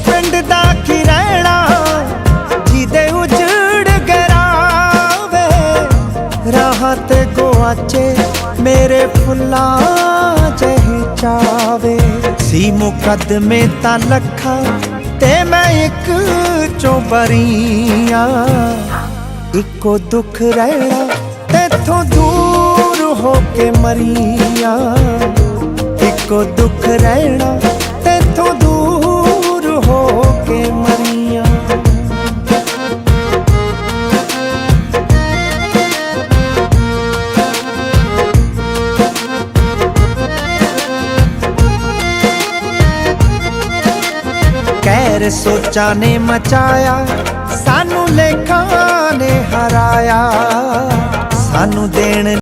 पिंड दा की रहना जिदे उजड़ गरावे, राह ते गुआचे मेरे फुल्ला जही चावे। सी मुकदमे तां लखा ते मैं एक चों बरीआ, इको दुख रहना तेथों दूर हो के मरीआ, इको दुख रहना तेथों दूर हो के मरीआ। कैर सोचा ने मचाया, सानू लेखा ने हराया, सानू देन